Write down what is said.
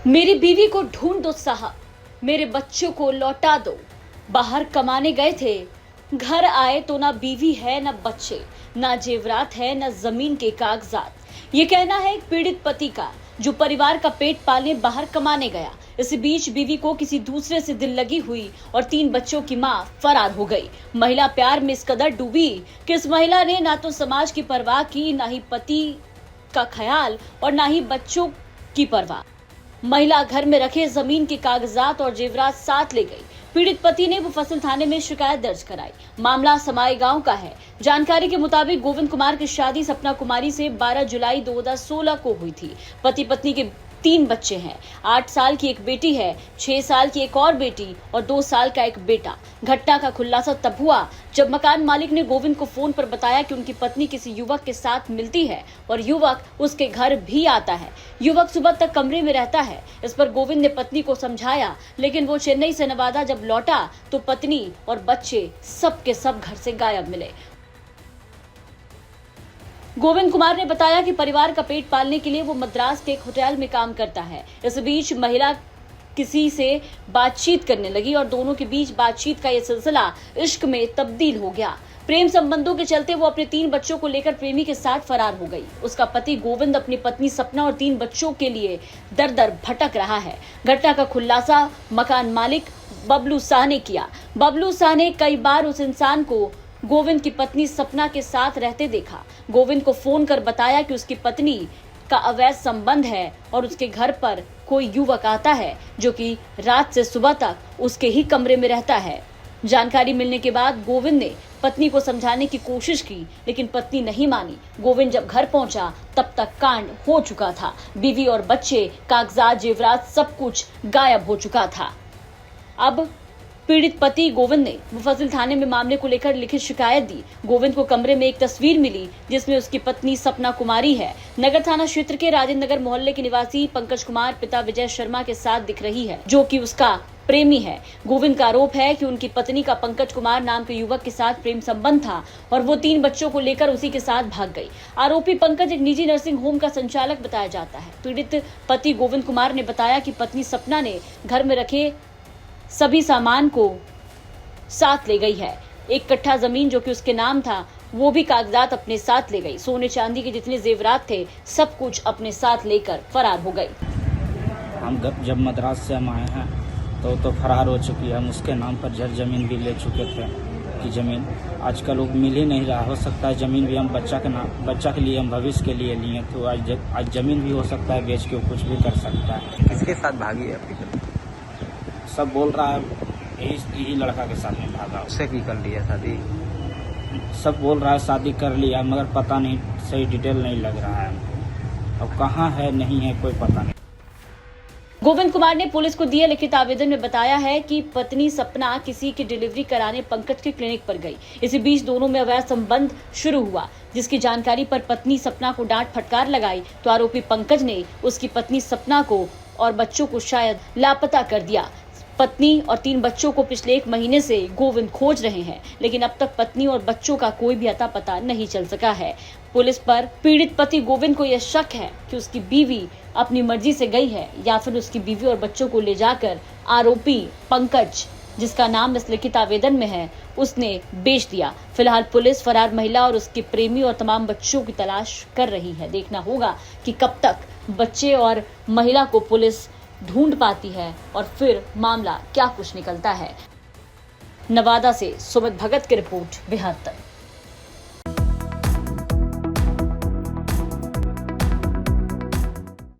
मेरी बीवी को ढूंढ दो साहब, मेरे बच्चों को लौटा दो। बाहर कमाने गए थे, घर आए तो ना बीवी है ना बच्चे, ना जेवरात है ना जमीन के कागजात। ये कहना है एक पीड़ित पति का जो परिवार का पेट पालने बाहर कमाने गया। इसी बीच बीवी को किसी दूसरे से दिल लगी हुई और 3 बच्चों की मां फरार हो गई। महिला प्यार में इस कदर डूबी कि इस महिला ने ना तो समाज की परवाह की, ना ही पति का ख्याल और ना ही बच्चों की परवाह। महिला घर में रखे जमीन के कागजात और जेवरात साथ ले गई। पीड़ित पति ने मुफस्सिल थाने में शिकायत दर्ज कराई। मामला समाई गांव का है। जानकारी के मुताबिक गोविंद कुमार की शादी सपना कुमारी से 12 जुलाई 2016 को हुई थी। पति पत्नी के 3 बच्चे हैं। 8 साल की एक बेटी है, 6 साल की एक और बेटी और 2 साल का एक बेटा। घटना का खुलासा तब हुआ जब मकान मालिक ने गोविंद को फोन पर बताया कि उनकी पत्नी किसी युवक के साथ मिलती है और युवक उसके घर भी आता है। युवक सुबह तक कमरे में रहता है। इस पर गोविंद ने पत्नी को समझाया, लेकिन वो चेन्नई से नवादा जब लौटा तो पत्नी और बच्चे सब के सब घर से गायब मिले। गोविंद कुमार ने बताया कि परिवार का पेट पालने के लिए वो मद्रास के एक होटल में काम करता है। इस बीच महिला किसी से बातचीत करने लगी और दोनों के बीच बातचीत का यह सिलसिला इश्क में तब्दील हो गया। प्रेम संबंधों के चलते वो अपने 3 बच्चों को लेकर प्रेमी के साथ फरार हो गई। उसका पति गोविंद अपनी पत्नी सपना और 3 बच्चों के लिए दर दर भटक रहा है। घटना का खुलासा मकान मालिक बबलू शाह ने किया। बबलू शाह ने कई बार उस इंसान को गोविंद की पत्नी सपना के साथ रहते देखा। गोविंद को फोन कर बताया कि उसकी पत्नी का अवैध संबंध है और उसके घर पर कोई युवक आता है जो कि रात से सुबह तक उसके ही कमरे में रहता है। जानकारी मिलने के बाद गोविंद ने पत्नी को समझाने की कोशिश की, लेकिन पत्नी नहीं मानी। गोविंद जब घर पहुंचा तब तक कांड हो चुका था। बीवी और बच्चे, कागजात, जेवरात सब कुछ गायब हो चुका था। अब पीड़ित पति गोविंद ने मुफस्सिल थाने में मामले को लेकर लिखित शिकायत दी। गोविंद को कमरे में एक तस्वीर मिली जिसमें उसकी पत्नी सपना कुमारी है। नगर थाना क्षेत्र के राजेंद्र नगर मोहल्ले के निवासी पंकज कुमार पिता विजय शर्मा के साथ दिख रही है, जो कि उसका प्रेमी है। गोविंद का आरोप है कि उनकी पत्नी का पंकज कुमार नाम के युवक के साथ प्रेम संबंध था और वो 3 बच्चों को लेकर उसी के साथ भाग गई। आरोपी पंकज एक निजी नर्सिंग होम का संचालक बताया जाता है। पीड़ित पति गोविंद कुमार ने बताया कि पत्नी सपना ने घर में रखे सभी सामान को साथ ले गई है। 1 कट्ठा जमीन जो कि उसके नाम था वो भी कागजात अपने साथ ले गई। सोने चांदी के जितने जेवरात थे सब कुछ अपने साथ लेकर फरार हो गई। हम जब मद्रास से हम आए हैं तो फरार हो चुकी है। हम उसके नाम पर जर जमीन भी ले चुके थे कि जमीन आजकल वो मिल ही नहीं रहा। हो सकता है जमीन भी हम बच्चा के लिए, हम भविष्य के लिए लिए, तो आज जमीन भी हो सकता है बेच के वो कुछ भी कर सकता है। किसके साथ भागी है आपकी? सब बोल रहा है यही लड़का के साथ में भागा। उससे की कर लिया शादी? सब बोल रहा है शादी कर लिया, मगर पता नहीं, सही डिटेल नहीं लग रहा है। अब कहाँ है नहीं है कोई पता नहीं। गोविंद कुमार ने पुलिस को दिए लिखित आवेदन में बताया है कि पत्नी सपना किसी की डिलीवरी कराने पंकज के क्लिनिक पर गई। इसी बीच दोनों में अवैध संबंध शुरू हुआ, जिसकी जानकारी पर पत्नी सपना को डांट फटकार लगाई तो आरोपी पंकज ने उसकी पत्नी सपना को और बच्चों को शायद लापता कर दिया। पत्नी और 3 बच्चों को पिछले 1 महीने से गोविंद खोज रहे हैं, लेकिन अब तक पत्नी और बच्चों का कोई भी अता पता नहीं चल सका है। पुलिस पर पीड़ित पति गोविंद को यह शक है कि उसकी बीवी अपनी मर्जी से गई है या फिर उसकी बीवी और बच्चों को ले जाकर आरोपी पंकज, जिसका नाम इस लिखित आवेदन में है, उसने बेच दिया। फिलहाल पुलिस फरार महिला और उसके प्रेमी और तमाम बच्चों की तलाश कर रही है। देखना होगा कि कब तक बच्चे और महिला को पुलिस ढूंढ पाती है और फिर मामला क्या कुछ निकलता है। नवादा से सुमित भगत की रिपोर्ट, बिहार तक।